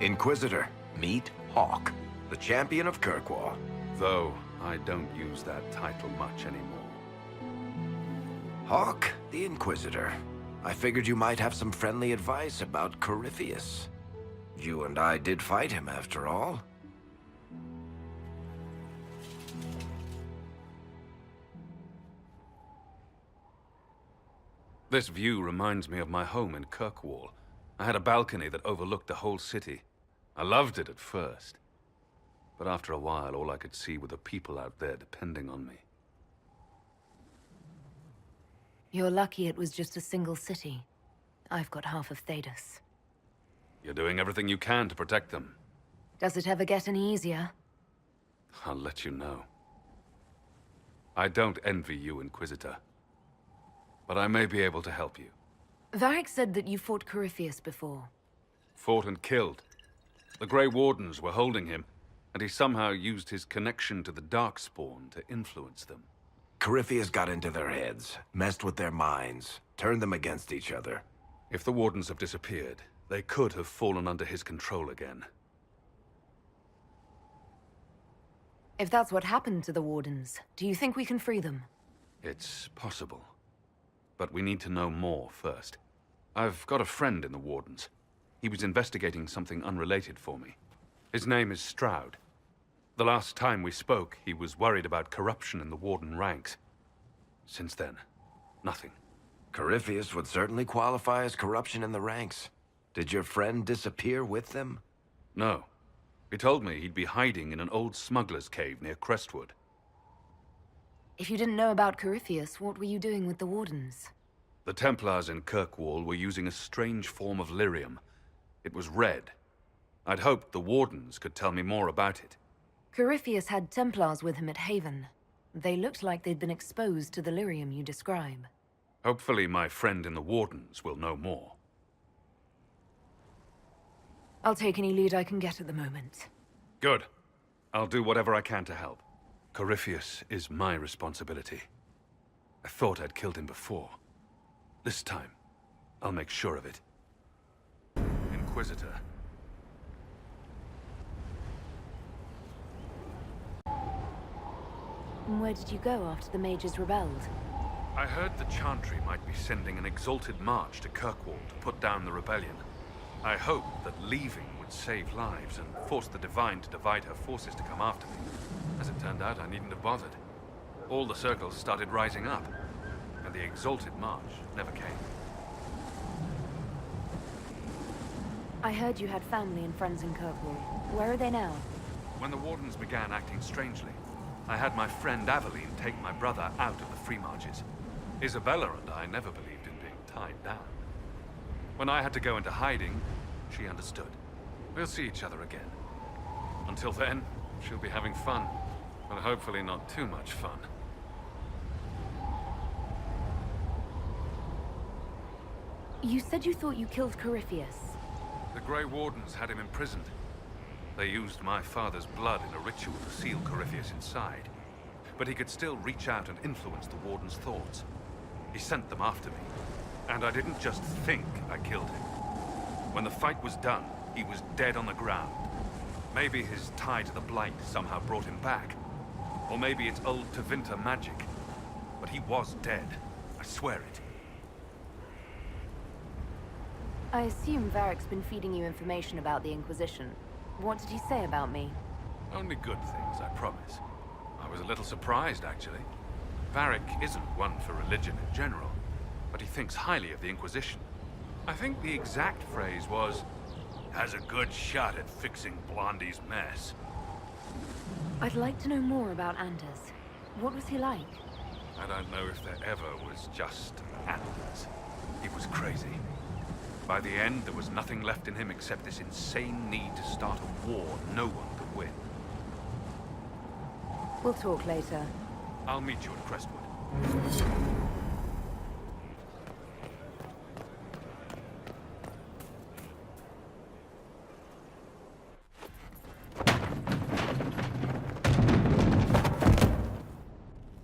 Inquisitor, meet Hawk, the champion of Kirkwall. Though I don't use that title much anymore. Hawk, the Inquisitor. I figured you might have some friendly advice about Corypheus. You and I did fight him, after all. This view reminds me of my home in Kirkwall. I had a balcony that overlooked the whole city. I loved it at first. But after a while, all I could see were the people out there depending on me. You're lucky it was just a single city. I've got half of Thedas. You're doing everything you can to protect them. Does it ever get any easier? I'll let you know. I don't envy you, Inquisitor. But I may be able to help you. Varric said that you fought Corypheus before. Fought and killed. The Grey Wardens were holding him, and he somehow used his connection to the Darkspawn to influence them. Corypheus got into their heads, messed with their minds, turned them against each other. If the Wardens have disappeared, they could have fallen under his control again. If that's what happened to the Wardens, do you think we can free them? It's possible. But we need to know more first. I've got a friend in the Wardens. He was investigating something unrelated for me. His name is Stroud. The last time we spoke, he was worried about corruption in the Warden ranks. Since then, nothing. Corypheus would certainly qualify as corruption in the ranks. Did your friend disappear with them? No. He told me he'd be hiding in an old smuggler's cave near Crestwood. If you didn't know about Corypheus, what were you doing with the Wardens? The Templars in Kirkwall were using a strange form of lyrium. It was red. I'd hoped the Wardens could tell me more about it. Corypheus had Templars with him at Haven. They looked like they'd been exposed to the lyrium you describe. Hopefully my friend in the Wardens will know more. I'll take any lead I can get at the moment. Good. I'll do whatever I can to help. Corypheus is my responsibility. I thought I'd killed him before. This time, I'll make sure of it. Inquisitor. Where did you go after the mages rebelled? I heard the Chantry might be sending an exalted march to Kirkwall to put down the rebellion. I hoped that leaving would save lives and force the Divine to divide her forces to come after me. As it turned out, I needn't have bothered. All the circles started rising up, and the exalted march never came. I heard you had family and friends in Kirkwall. Where are they now? When the Wardens began acting strangely, I had my friend Aveline take my brother out of the Free Marches. Isabella and I never believed in being tied down. When I had to go into hiding, she understood. We'll see each other again. Until then, she'll be having fun. But hopefully not too much fun. You said you thought you killed Corypheus. The Grey Wardens had him imprisoned. They used my father's blood in a ritual to seal Corypheus inside. But he could still reach out and influence the Warden's thoughts. He sent them after me. And I didn't just think I killed him. When the fight was done, he was dead on the ground. Maybe his tie to the Blight somehow brought him back. Or maybe it's old Tevinter magic. But he was dead. I swear it. I assume Varric's been feeding you information about the Inquisition. What did he say about me? Only good things, I promise. I was a little surprised, actually. Varric isn't one for religion in general, but he thinks highly of the Inquisition. I think the exact phrase was, "has a good shot at fixing Blondie's mess." I'd like to know more about Anders. What was he like? I don't know if there ever was just Anders. He was crazy. By the end, there was nothing left in him except this insane need to start a war no one could win. We'll talk later. I'll meet you at Crestwood.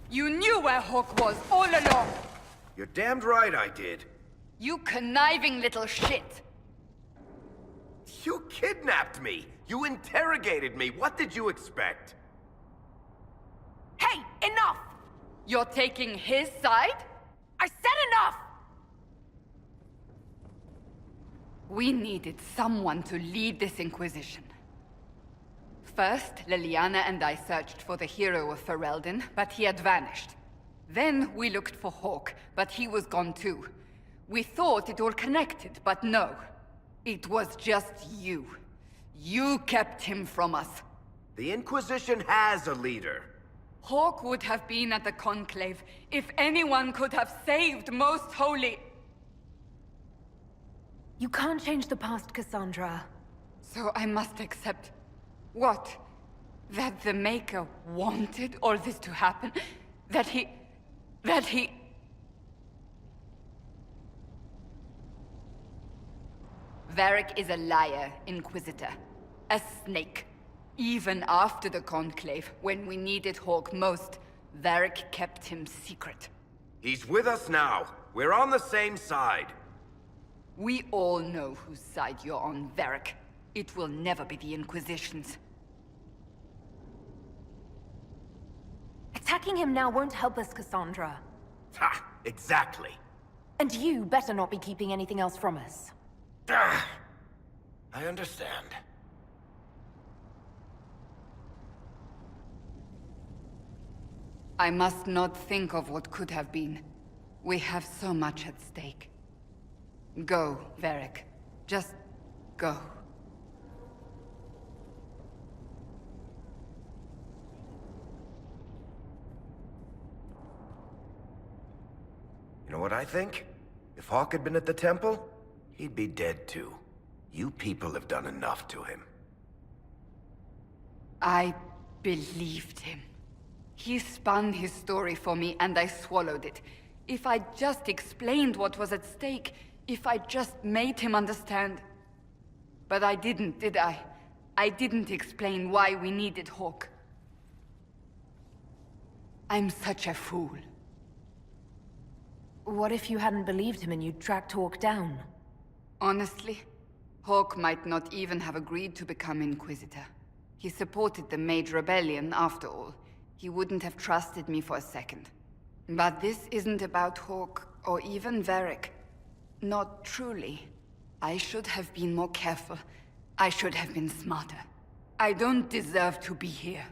You knew where Hawk was all along! You're damned right I did. You conniving little shit! You kidnapped me! You interrogated me! What did you expect? Hey, enough! You're taking his side? I said enough! We needed someone to lead this Inquisition. First, Liliana and I searched for the hero of Ferelden, but he had vanished. Then we looked for Hawke, but he was gone too. We thought it all connected, but no. It was just you. You kept him from us. The Inquisition has a leader. Hawke would have been at the Conclave if anyone could have saved Most Holy. You can't change the past, Cassandra. So I must accept... what? That the Maker wanted all this to happen? That he... Varric is a liar, Inquisitor. A snake. Even after the Conclave, when we needed Hawke most, Varric kept him secret. He's with us now. We're on the same side. We all know whose side you're on, Varric. It will never be the Inquisition's. Attacking him now won't help us, Cassandra. Ha! Exactly. And you better not be keeping anything else from us. I understand. I must not think of what could have been. We have so much at stake. Go, Varric. Just go. You know what I think? If Hawke had been at the temple, he'd be dead too. You people have done enough to him. I believed him. He spun his story for me, and I swallowed it. If I just explained what was at stake, if I just made him understand... But I didn't, did I? I didn't explain why we needed Hawke. I'm such a fool. What if you hadn't believed him and you'd tracked Hawke down? Honestly, Hawke might not even have agreed to become Inquisitor. He supported the Mage Rebellion, after all. He wouldn't have trusted me for a second. But this isn't about Hawke, or even Varric. Not truly. I should have been more careful. I should have been smarter. I don't deserve to be here.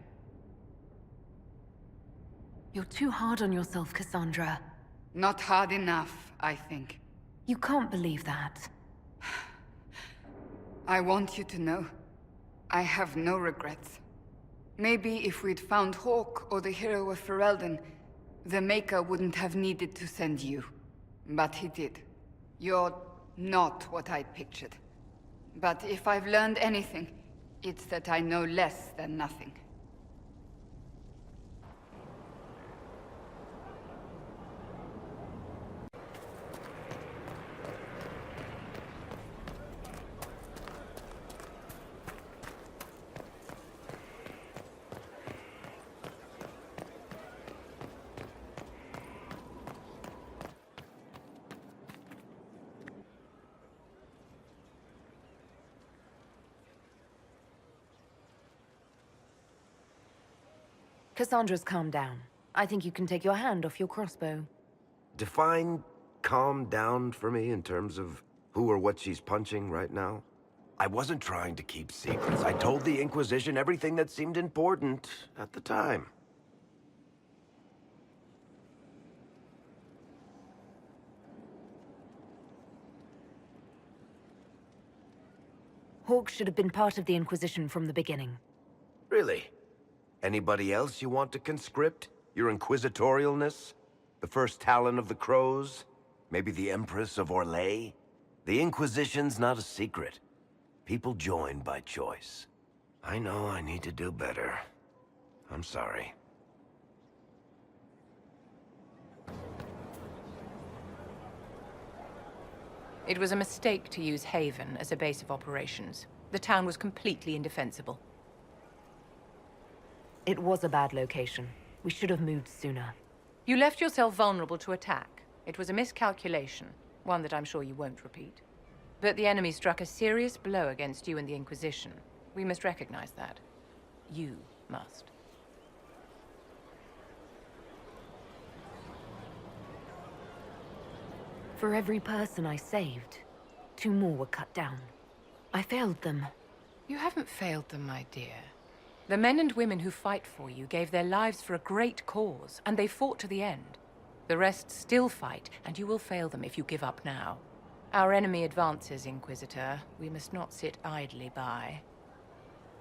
You're too hard on yourself, Cassandra. Not hard enough, I think. You can't believe that. I want you to know, I have no regrets. Maybe if we'd found Hawke or the hero of Ferelden, the Maker wouldn't have needed to send you. But he did. You're not what I'd pictured. But if I've learned anything, it's that I know less than nothing. Cassandra's calmed down. I think you can take your hand off your crossbow. Define calm down for me in terms of who or what she's punching right now. I wasn't trying to keep secrets. I told the Inquisition everything that seemed important at the time. Hawke should have been part of the Inquisition from the beginning. Really? Anybody else you want to conscript? Your inquisitorialness? The first Talon of the Crows? Maybe the Empress of Orlais? The Inquisition's not a secret. People join by choice. I know I need to do better. I'm sorry. It was a mistake to use Haven as a base of operations. The town was completely indefensible. It was a bad location. We should have moved sooner. You left yourself vulnerable to attack. It was a miscalculation, one that I'm sure you won't repeat. But the enemy struck a serious blow against you and the Inquisition. We must recognize that. You must. For every person I saved, 2 more were cut down. I failed them. You haven't failed them, my dear. The men and women who fight for you gave their lives for a great cause, and they fought to the end. The rest still fight, and you will fail them if you give up now. Our enemy advances, Inquisitor. We must not sit idly by.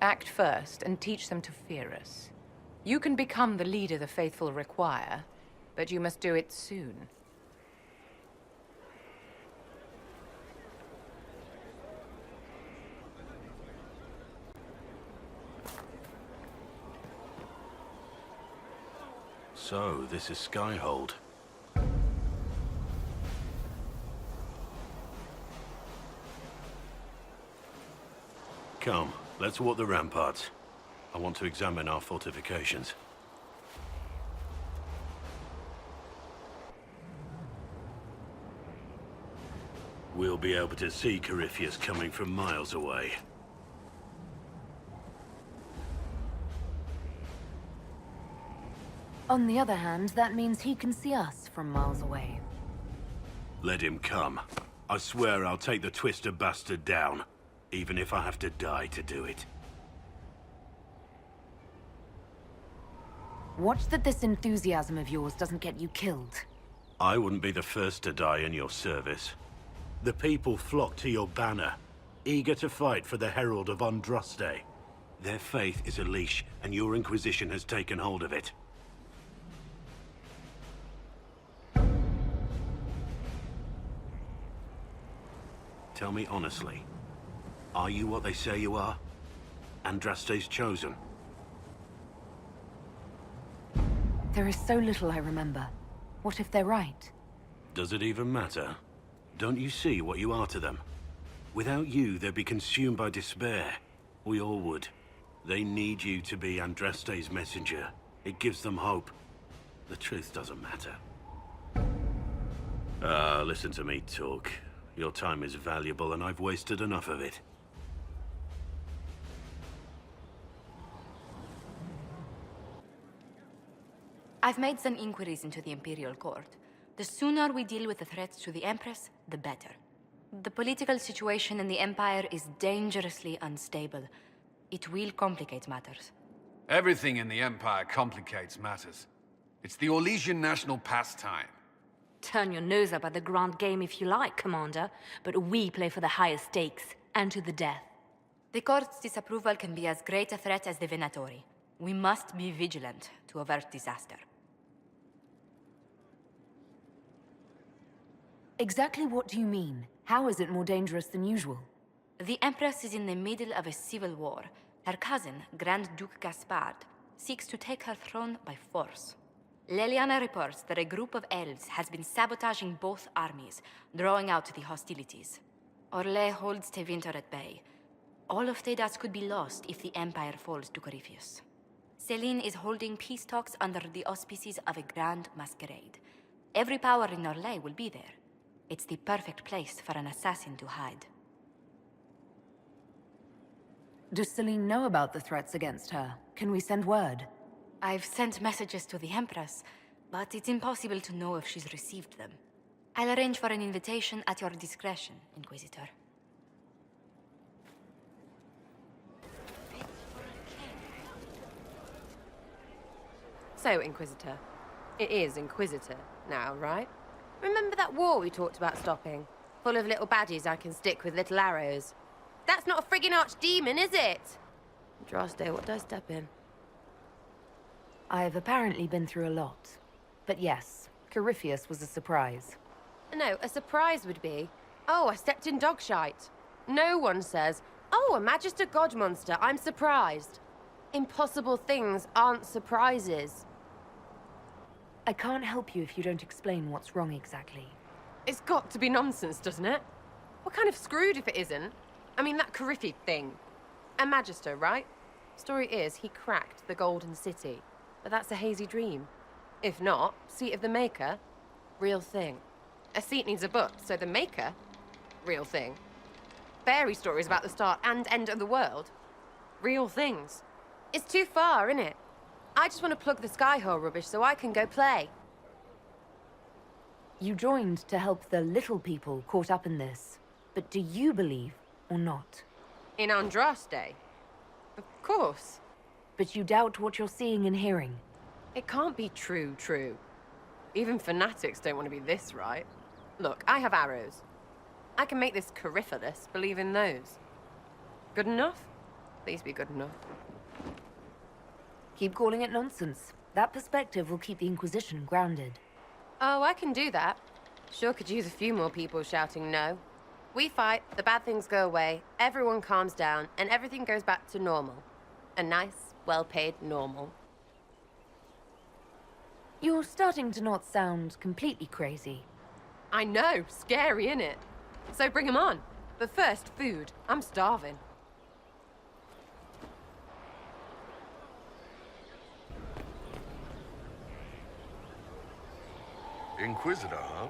Act first, and teach them to fear us. You can become the leader the faithful require, but you must do it soon. So, this is Skyhold. Come, let's walk the ramparts. I want to examine our fortifications. We'll be able to see Corypheus coming from miles away. On the other hand, that means he can see us from miles away. Let him come. I swear I'll take the Twister bastard down, even if I have to die to do it. Watch that this enthusiasm of yours doesn't get you killed. I wouldn't be the first to die in your service. The people flock to your banner, eager to fight for the Herald of Andraste. Their faith is a leash, and your Inquisition has taken hold of it. Tell me honestly, are you what they say you are? Andraste's chosen? There is so little I remember. What if they're right? Does it even matter? Don't you see what you are to them? Without you, they'd be consumed by despair. We all would. They need you to be Andraste's messenger. It gives them hope. The truth doesn't matter. Listen to me talk. Your time is valuable, and I've wasted enough of it. I've made some inquiries into the Imperial Court. The sooner we deal with the threats to the Empress, the better. The political situation in the Empire is dangerously unstable. It will complicate matters. Everything in the Empire complicates matters. It's the Orlesian national pastime. Turn your nose up at the grand game if you like, Commander, but we play for the highest stakes, and to the death. The Court's disapproval can be as great a threat as the Venatori. We must be vigilant to avert disaster. Exactly what do you mean? How is it more dangerous than usual? The Empress is in the middle of a civil war. Her cousin, Grand Duke Gaspard, seeks to take her throne by force. Leliana reports that a group of elves has been sabotaging both armies, drawing out the hostilities. Orlais holds Tevinter at bay. All of Tedas could be lost if the Empire falls to Corypheus. Celine is holding peace talks under the auspices of a grand masquerade. Every power in Orlais will be there. It's the perfect place for an assassin to hide. Does Celine know about the threats against her? Can we send word? I've sent messages to the Empress, but it's impossible to know if she's received them. I'll arrange for an invitation at your discretion, Inquisitor. So, Inquisitor. It is Inquisitor now, right? Remember that war we talked about stopping? Full of little baddies I can stick with little arrows. That's not a friggin' archdemon, is it? Andraste, what did I step in? I've apparently been through a lot. But yes, Corypheus was a surprise. No, a surprise would be, oh, I stepped in dog shite. No one says, oh, a Magister God monster, I'm surprised. Impossible things aren't surprises. I can't help you if you don't explain what's wrong exactly. It's got to be nonsense, doesn't it? We're kind of screwed if it isn't. I mean, that Corypheus thing. A Magister, right? Story is, he cracked the Golden City. But that's a hazy dream. If not, Seat of the Maker, real thing. A seat needs a book, so the Maker, real thing. fairy stories about the start and end of the world. Real things. It's too far, innit? I just want to plug the Skyhole rubbish so I can go play. You joined to help the little people caught up in this. But do you believe or not? In Andraste? Of course. But you doubt what you're seeing and hearing. It can't be true. Even fanatics don't want to be this right. Look, I have arrows. I can make this Coryphalis believe in those. Good enough? Please be good enough. Keep calling it nonsense. That perspective will keep the Inquisition grounded. Oh, I can do that. Sure could use a few more people shouting no. We fight, the bad things go away, everyone calms down, and everything goes back to normal. A nice, well-paid normal. You're starting to not sound completely crazy. I know, scary, innit? So bring 'em on. But first, food. I'm starving. Inquisitor, huh?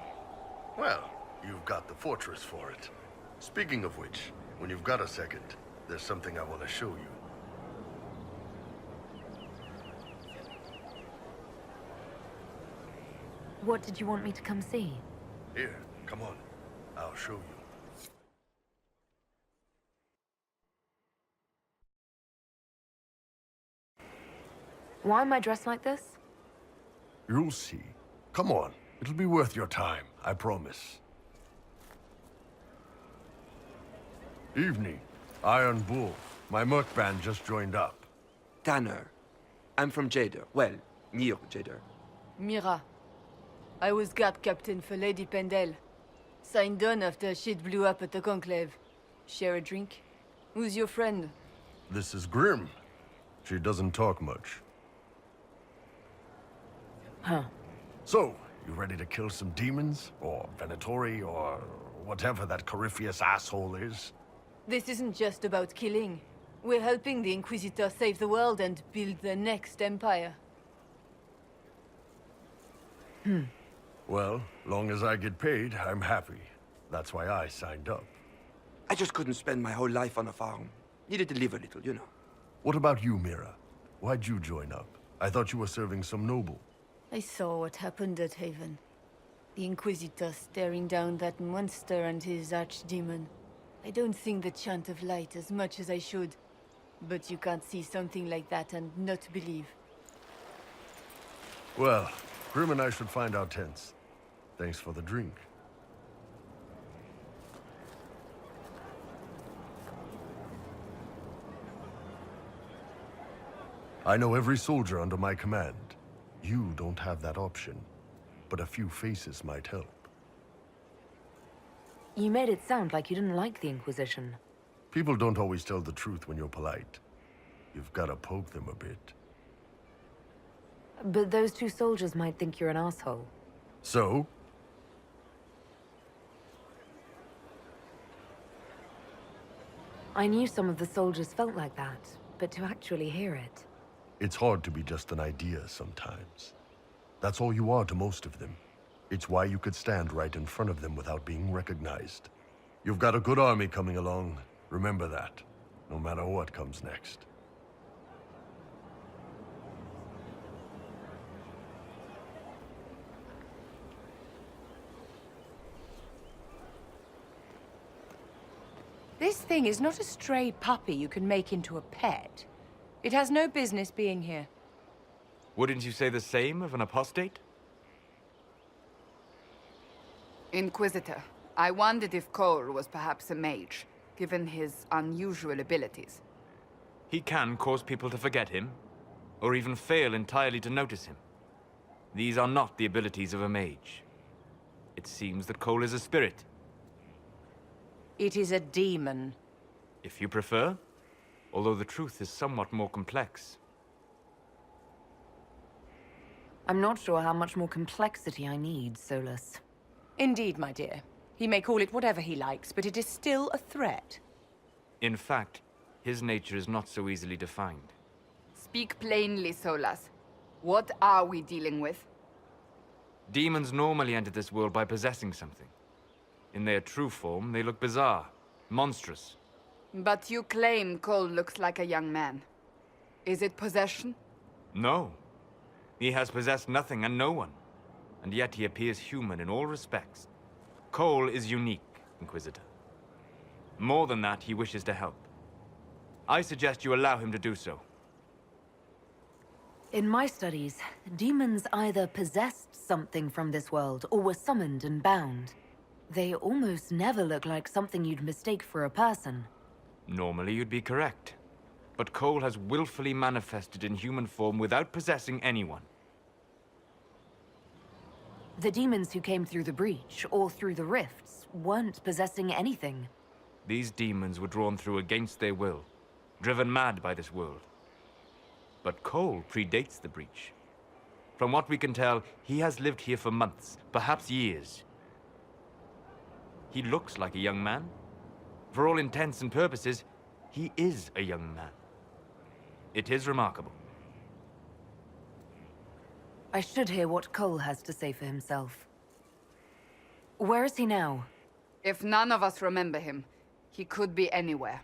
Well, you've got the fortress for it. Speaking of which, when you've got a second, there's something I want to show you. What did you want me to come see? Here, come on. I'll show you. Why am I dressed like this? You'll see. Come on. It'll be worth your time, I promise. Evening. Iron Bull. My merc band just joined up. Tanner. I'm from Jader. Well, near Jader. Mira. I was guard captain for Lady Pendel. Signed on after shit blew up at the Conclave. Share a drink? Who's your friend? This is Grim. She doesn't talk much. Huh. So, you ready to kill some demons? Or Venatori, or whatever that Corypheus asshole is? This isn't just about killing. We're helping the Inquisitor save the world and build the next empire. Well, long as I get paid, I'm happy. That's why I signed up. I just couldn't spend my whole life on a farm. Needed to live a little, you know. What about you, Mira? Why'd you join up? I thought you were serving some noble. I saw what happened at Haven. The Inquisitor staring down that monster and his archdemon. I don't think the chant of light as much as I should. But you can't see something like that and not believe. Well, Grim and I should find our tents. Thanks for the drink. I know every soldier under my command. You don't have that option, but a few faces might help. You made it sound like you didn't like the Inquisition. People don't always tell the truth when you're polite. You've got to poke them a bit. But those two soldiers might think you're an asshole. So? I knew some of the soldiers felt like that, but to actually hear it... It's hard to be just an idea sometimes. That's all you are to most of them. It's why you could stand right in front of them without being recognized. You've got a good army coming along. Remember that, no matter what comes next. This thing is not a stray puppy you can make into a pet. It has no business being here. Wouldn't you say the same of an apostate? Inquisitor, I wondered if Cole was perhaps a mage, given his unusual abilities. He can cause people to forget him, or even fail entirely to notice him. These are not the abilities of a mage. It seems that Cole is a spirit. It is a demon. If you prefer, although the truth is somewhat more complex. I'm not sure how much more complexity I need, Solus. Indeed, my dear. He may call it whatever he likes, but it is still a threat. In fact, his nature is not so easily defined. Speak plainly, Solas. What are we dealing with? Demons normally enter this world by possessing something. In their true form, they look bizarre. Monstrous. But you claim Cole looks like a young man. Is it possession? No. He has possessed nothing and no one. And yet he appears human in all respects. Cole is unique, Inquisitor. More than that, he wishes to help. I suggest you allow him to do so. In my studies, demons either possessed something from this world or were summoned and bound. They almost never look like something you'd mistake for a person. Normally you'd be correct. But Cole has willfully manifested in human form without possessing anyone. The demons who came through the breach, or through the rifts, weren't possessing anything. These demons were drawn through against their will, driven mad by this world. But Cole predates the breach. From what we can tell, he has lived here for months, perhaps years. He looks like a young man. For all intents and purposes, he is a young man. It is remarkable. I should hear what Cole has to say for himself. Where is he now? If none of us remember him, he could be anywhere.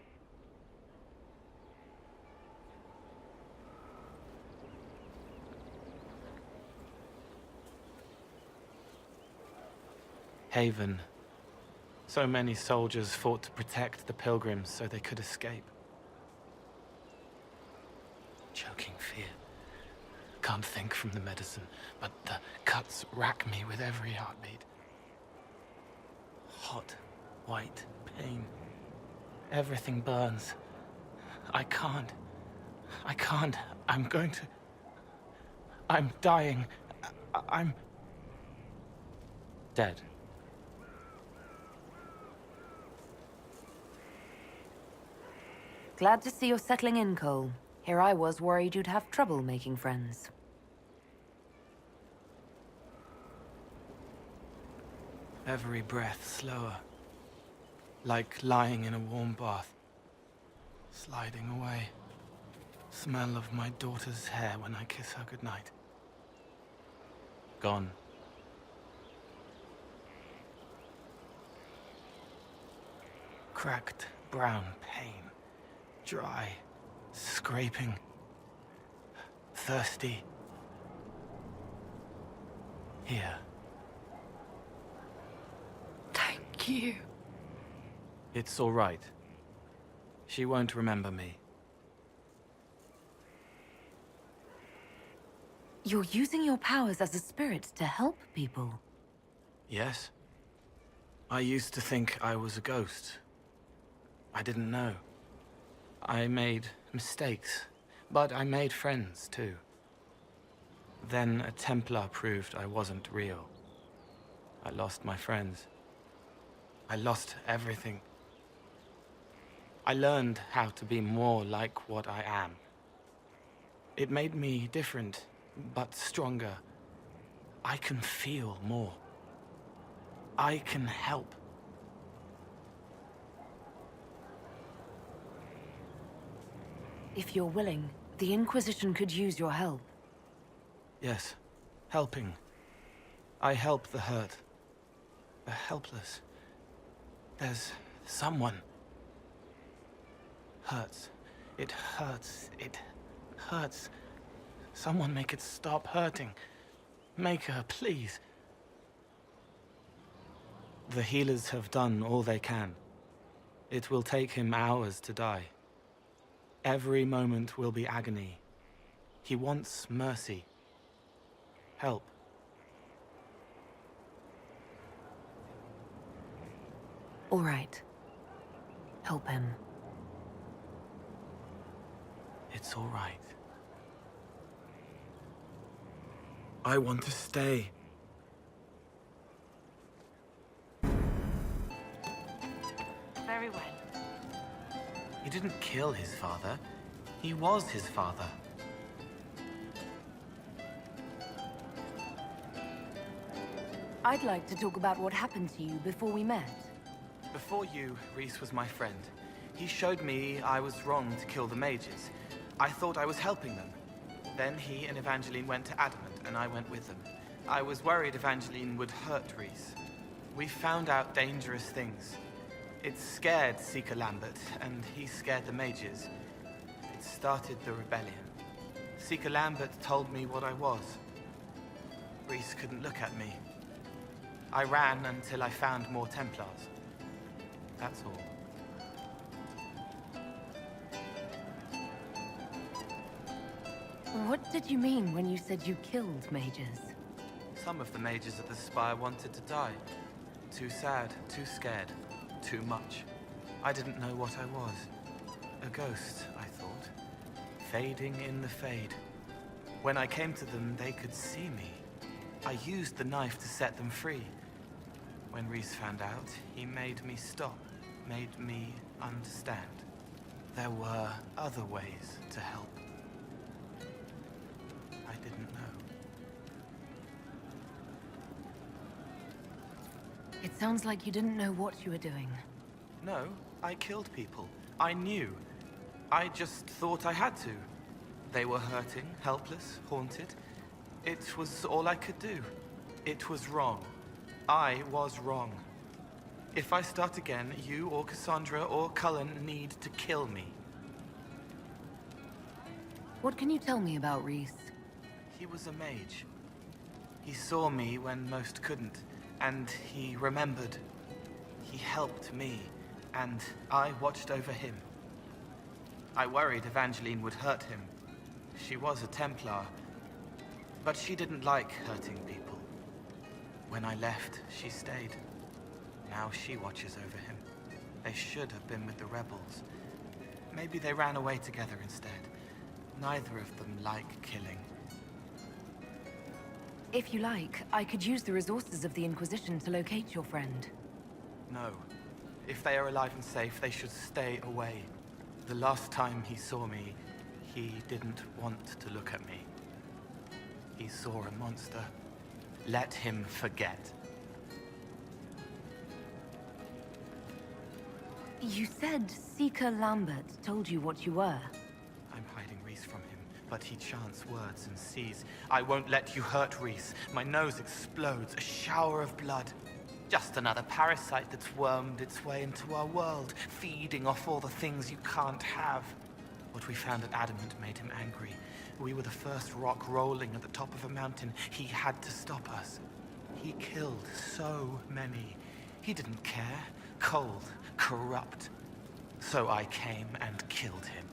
Haven. So many soldiers fought to protect the pilgrims so they could escape. Choking fear. Can't think from the medicine, but the cuts rack me with every heartbeat. Hot, white pain. Everything burns. I can't. I'm going to... I'm dying. I'm... dead. Glad to see you're settling in, Cole. Here I was worried you'd have trouble making friends. Every breath slower. Like lying in a warm bath. Sliding away. Smell of my daughter's hair when I kiss her goodnight. Gone. Cracked brown pain. Dry. Scraping. Thirsty. Here. Thank you. It's all right. She won't remember me. You're using your powers as a spirit to help people. Yes? I used to think I was a ghost. I didn't know. I made mistakes, but I made friends too. Then a Templar proved I wasn't real. I lost my friends. I lost everything. I learned how to be more like what I am. It made me different, but stronger. I can feel more. I can help. If you're willing, the Inquisition could use your help. Yes, helping. I help the hurt. The helpless. There's someone. Hurts. It hurts. It hurts. Someone make it stop hurting. Make her, please. The healers have done all they can. It will take him hours to die. Every moment will be agony. He wants mercy. Help. All right. Help him. It's all right. I want to stay. Very well. He didn't kill his father. He was his father. I'd like to talk about what happened to you before we met. Before you, Reese was my friend. He showed me I was wrong to kill the mages. I thought I was helping them. Then he and Evangeline went to Adamant, and I went with them. I was worried Evangeline would hurt Reese. We found out dangerous things. It scared Seeker Lambert, and he scared the mages. It started the rebellion. Seeker Lambert told me what I was. Reese couldn't look at me. I ran until I found more Templars. That's all. What did you mean when you said you killed mages? Some of the mages at the Spire wanted to die. Too sad, too scared, too much. I didn't know what I was. A ghost, I thought. Fading in the fade. When I came to them, they could see me. I used the knife to set them free. When Reese found out, he made me stop, made me understand. There were other ways to help. I didn't know. It sounds like you didn't know what you were doing. No, I killed people. I knew. I just thought I had to. They were hurting, helpless, haunted. It was all I could do. It was wrong. I was wrong. If I start again, you or Cassandra or Cullen need to kill me. What can you tell me about Reese? He was a mage. He saw me when most couldn't, and he remembered. He helped me, and I watched over him. I worried Evangeline would hurt him. She was a Templar, but she didn't like hurting people. When I left, she stayed. Now she watches over him. They should have been with the rebels. Maybe they ran away together instead. Neither of them like killing. If you like, I could use the resources of the Inquisition to locate your friend. No. If they are alive and safe, they should stay away. The last time he saw me, he didn't want to look at me. He saw a monster. Let him forget. You said Seeker Lambert told you what you were. I'm hiding Reese from him, but he chants words and sees. I won't let you hurt Reese. My nose explodes, a shower of blood. Just another parasite that's wormed its way into our world, feeding off all the things you can't have. What we found at Adamant made him angry. We were the first rock rolling at the top of a mountain. He had to stop us. He killed so many. He didn't care. Cold, corrupt. So I came and killed him.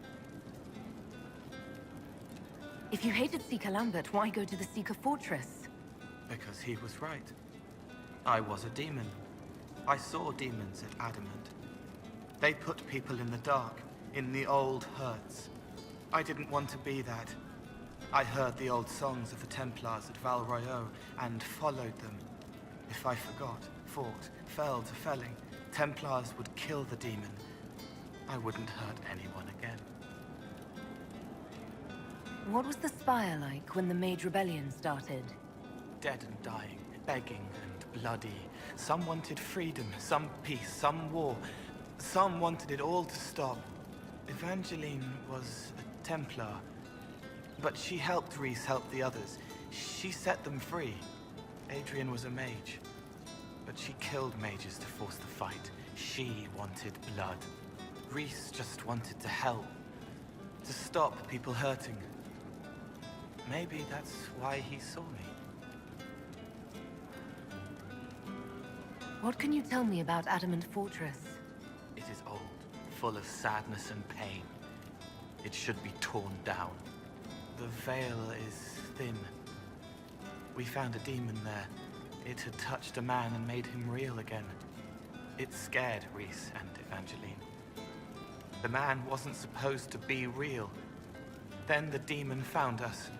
If you hated Seeker Lambert, why go to the Seeker Fortress? Because he was right. I was a demon. I saw demons at Adamant. They put people in the dark, in the old hurts. I didn't want to be that. I heard the old songs of the Templars at Val Royeaux and followed them. If I forgot, fought, fell to felling, Templars would kill the demon. I wouldn't hurt anyone again. What was the Spire like when the Mage Rebellion started? Dead and dying, begging and bloody. Some wanted freedom, some peace, some war. Some wanted it all to stop. Evangeline was a Templar, but she helped Reese help the others. She set them free. Adrian was a mage, but she killed mages to force the fight. She wanted blood. Reese just wanted to help, to stop people hurting. Maybe that's why he saw me. What can you tell me about Adamant Fortress? It is old, full of sadness and pain. It should be torn down. The veil is thin. We found a demon there. It had touched a man and made him real again. It scared Reese and Evangeline. The man wasn't supposed to be real. Then the demon found us.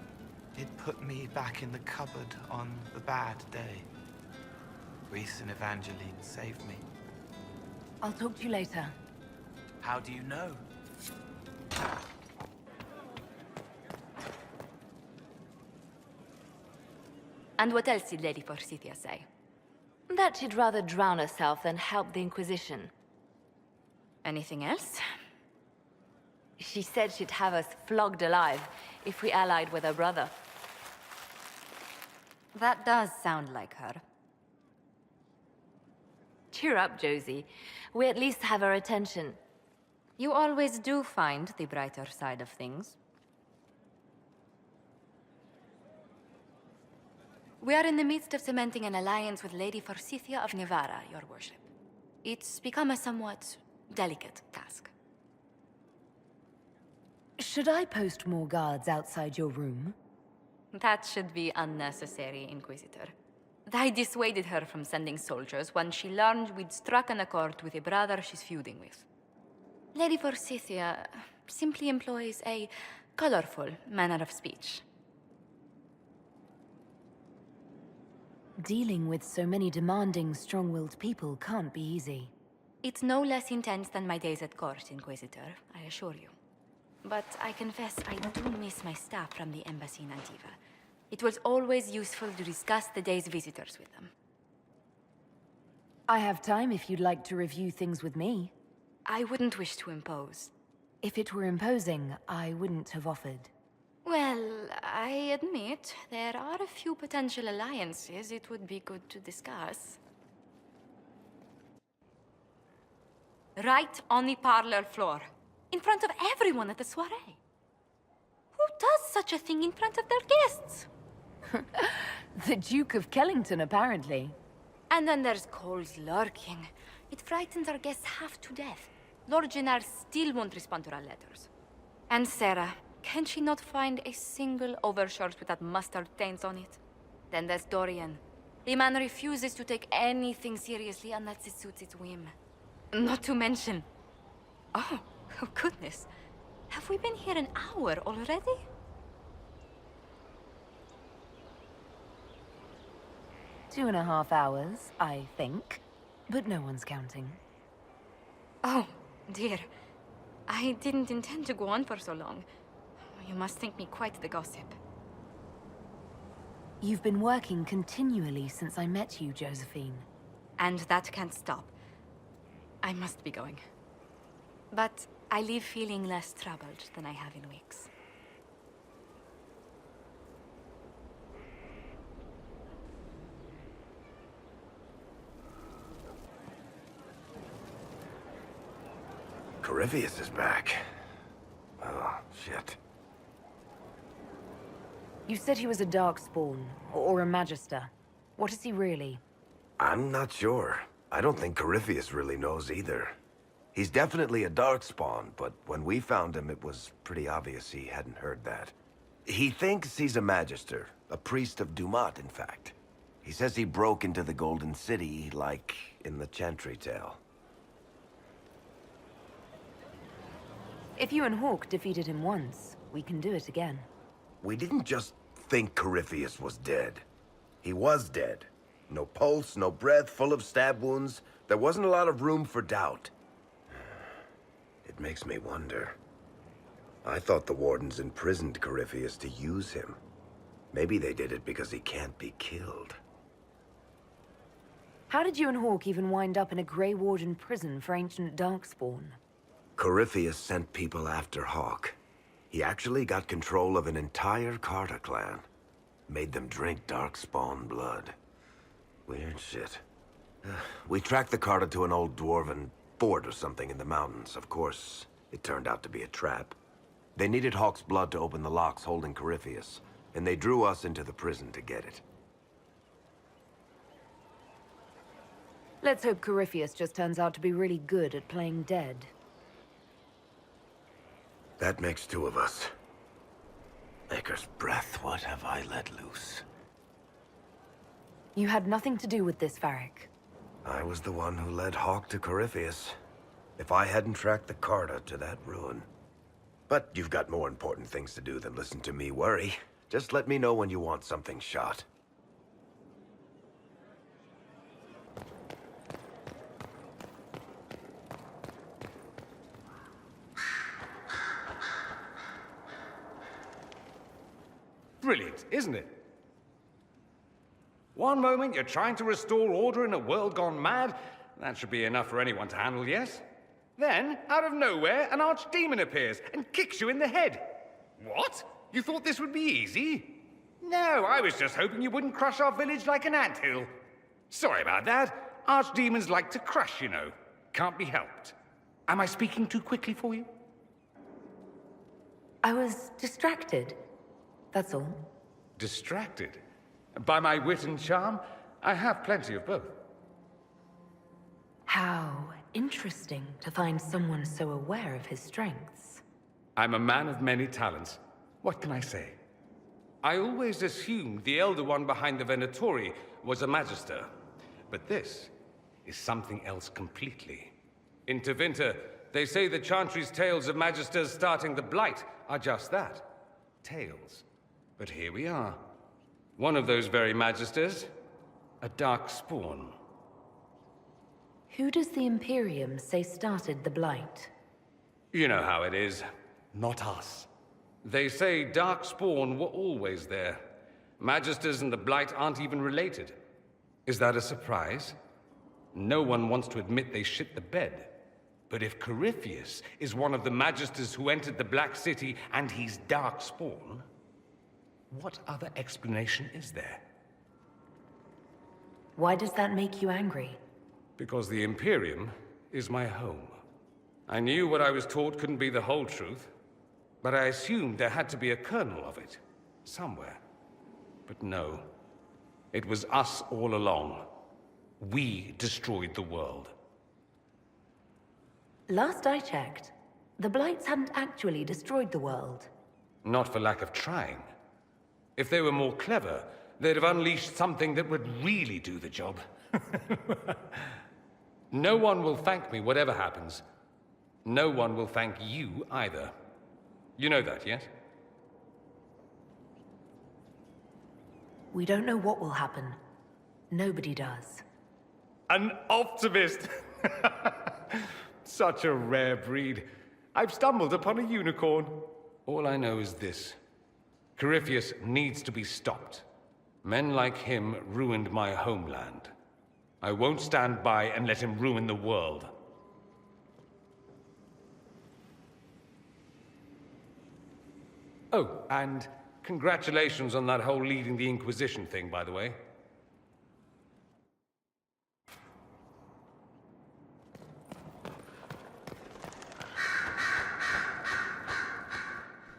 It put me back in the cupboard on the bad day. Reese and Evangeline saved me. I'll talk to you later. How do you know? And what else did Lady Forsythia say? That she'd rather drown herself than help the Inquisition. Anything else? She said she'd have us flogged alive if we allied with her brother. That does sound like her. Cheer up, Josie. We at least have our attention. You always do find the brighter side of things. We are in the midst of cementing an alliance with Lady Forsythia of Nevada, your worship. It's become a somewhat delicate task. Should I post more guards outside your room? That should be unnecessary, Inquisitor. I dissuaded her from sending soldiers when she learned we'd struck an accord with a brother she's feuding with. Lady Forsythia simply employs a colorful manner of speech. Dealing with so many demanding, strong-willed people can't be easy. It's no less intense than my days at court, Inquisitor, I assure you. But I confess I do miss my staff from the embassy in Antiva. It was always useful to discuss the day's visitors with them. I have time if you'd like to review things with me. I wouldn't wish to impose. If it were imposing, I wouldn't have offered. Well, I admit there are a few potential alliances it would be good to discuss. Right on the parlor floor, in front of everyone at the soiree. Who does such a thing in front of their guests? The Duke of Kellington, apparently. And then there's Cole's lurking. It frightens our guests half to death. Lord Gennard still won't respond to our letters. And Sarah, can she not find a single overshirt without mustard stains on it? Then there's Dorian. The man refuses to take anything seriously unless it suits its whim. Not to mention... Oh goodness. Have we been here an hour already? Two 2.5 hours, I think. But no one's counting. Oh, dear. I didn't intend to go on for so long. You must think me quite the gossip. You've been working continually since I met you, Josephine. And that can't stop. I must be going. But I leave feeling less troubled than I have in weeks. Corypheus is back. Oh, shit. You said he was a Darkspawn, or a Magister. What is he really? I'm not sure. I don't think Corypheus really knows either. He's definitely a Darkspawn, but when we found him, it was pretty obvious he hadn't heard that. He thinks he's a Magister, a priest of Dumat, in fact. He says he broke into the Golden City, like in the Chantry tale. If you and Hawke defeated him once, we can do it again. We didn't just think Corypheus was dead. He was dead. No pulse, no breath, full of stab wounds. There wasn't a lot of room for doubt. It makes me wonder. I thought the Wardens imprisoned Corypheus to use him. Maybe they did it because he can't be killed. How did you and Hawke even wind up in a Grey Warden prison for ancient Darkspawn? Corypheus sent people after Hawke. He actually got control of an entire Carter clan. Made them drink Darkspawn blood. Weird shit. We tracked the Carter to an old dwarven fort or something in the mountains. Of course, it turned out to be a trap. They needed Hawke's blood to open the locks holding Corypheus, and they drew us into the prison to get it. Let's hope Corypheus just turns out to be really good at playing dead. That makes two of us. Maker's breath, what have I let loose? You had nothing to do with this, Varric. I was the one who led Hawke to Corypheus. If I hadn't tracked the Carter to that ruin. But you've got more important things to do than listen to me worry. Just let me know when you want something shot. Brilliant, isn't it? One moment you're trying to restore order in a world gone mad. That should be enough for anyone to handle, yes? Then, out of nowhere, an archdemon appears and kicks you in the head. What? You thought this would be easy? No, I was just hoping you wouldn't crush our village like an anthill. Sorry about that. Archdemons like to crush, you know. Can't be helped. Am I speaking too quickly for you? I was distracted. That's all. Distracted? By my wit and charm? I have plenty of both. How interesting to find someone so aware of his strengths. I'm a man of many talents. What can I say? I always assumed the Elder One behind the Venatori was a Magister. But this is something else completely. In Tevinter, they say the Chantry's tales of Magisters starting the Blight are just that. Tales. But here we are. One of those very Magisters. A dark spawn. Who does the Imperium say started the Blight? You know how it is. Not us. They say Darkspawn were always there. Magisters and the Blight aren't even related. Is that a surprise? No one wants to admit they shit the bed. But if Corypheus is one of the Magisters who entered the Black City and he's Darkspawn, what other explanation is there? Why does that make you angry? Because the Imperium is my home. I knew what I was taught couldn't be the whole truth, but I assumed there had to be a kernel of it, somewhere. But no, it was us all along. We destroyed the world. Last I checked, the Blights hadn't actually destroyed the world. Not for lack of trying. If they were more clever, they'd have unleashed something that would really do the job. No one will thank me, whatever happens. No one will thank you either. You know that, yes? We don't know what will happen. Nobody does. An optimist! Such a rare breed. I've stumbled upon a unicorn. All I know is this. Corypheus needs to be stopped. Men like him ruined my homeland. I won't stand by and let him ruin the world. Oh, and congratulations on that whole leading the Inquisition thing, by the way.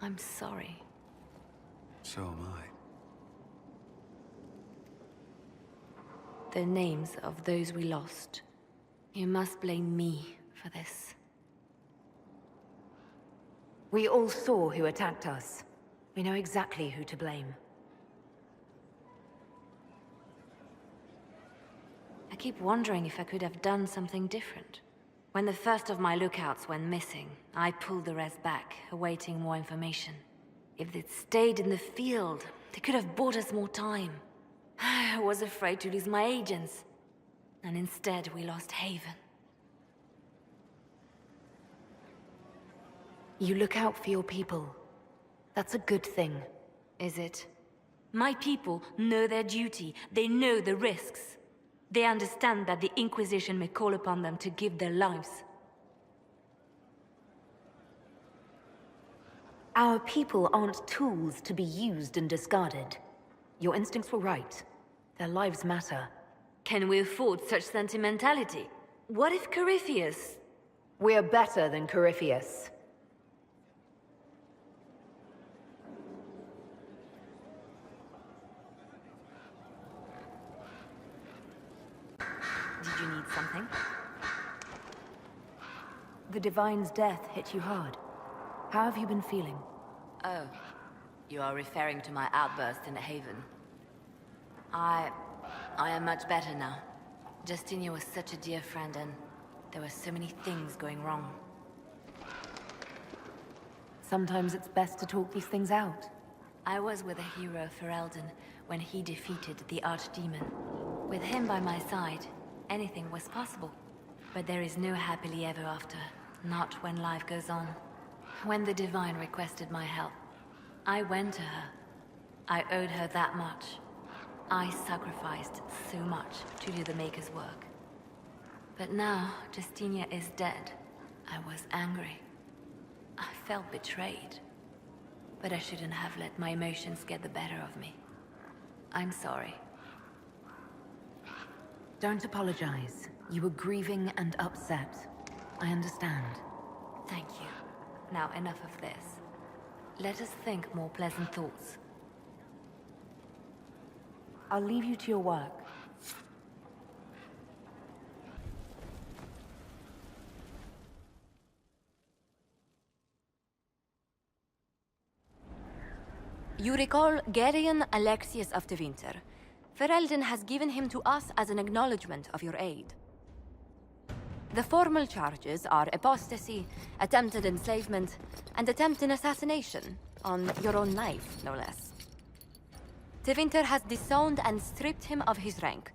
I'm sorry. So am I. The names of those we lost. You must blame me for this. We all saw who attacked us. We know exactly who to blame. I keep wondering if I could have done something different. When the first of my lookouts went missing, I pulled the rest back, awaiting more information. If they'd stayed in the field, they could have bought us more time. I was afraid to lose my agents. And instead, we lost Haven. You look out for your people. That's a good thing. Is it? My people know their duty. They know the risks. They understand that the Inquisition may call upon them to give their lives. Our people aren't tools to be used and discarded. Your instincts were right. Their lives matter. Can we afford such sentimentality? What if Corypheus... We're better than Corypheus. Did you need something? The Divine's death hit you hard. How have you been feeling? Oh, you are referring to my outburst in Haven. I am much better now. Justinia was such a dear friend, and there were so many things going wrong. Sometimes it's best to talk these things out. I was with a hero for Ferelden when he defeated the Archdemon. With him by my side, anything was possible. But there is no happily ever after, not when life goes on. When the Divine requested my help, I went to her. I owed her that much. I sacrificed so much to do the Maker's work. But now, Justinia is dead. I was angry. I felt betrayed. But I shouldn't have let my emotions get the better of me. I'm sorry. Don't apologize. You were grieving and upset. I understand. Thank you. Now enough of this. Let us think more pleasant thoughts. I'll leave you to your work. You recall Gerion Alexius of Tevinter. Ferelden has given him to us as an acknowledgement of your aid. The formal charges are apostasy, attempted enslavement, and attempted assassination on your own life, no less. Tevinter has disowned and stripped him of his rank.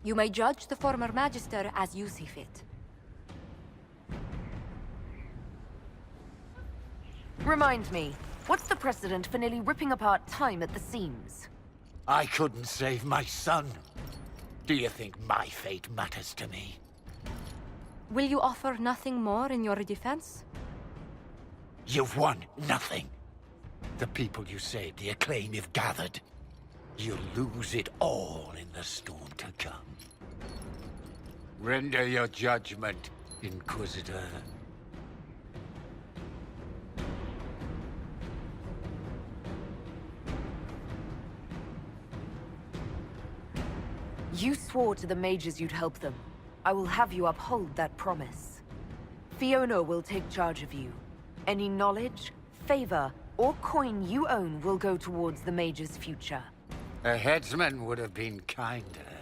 You may judge the former magister as you see fit. Remind me, what's the precedent for nearly ripping apart time at the seams? I couldn't save my son. Do you think my fate matters to me? Will you offer nothing more in your defense? You've won nothing. The people you saved, the acclaim you've gathered. You'll lose it all in the storm to come. Render your judgment, Inquisitor. You swore to the mages you'd help them. I will have you uphold that promise. Fiona will take charge of you. Any knowledge, favor, or coin you own will go towards the mage's future. A headsman would have been kinder.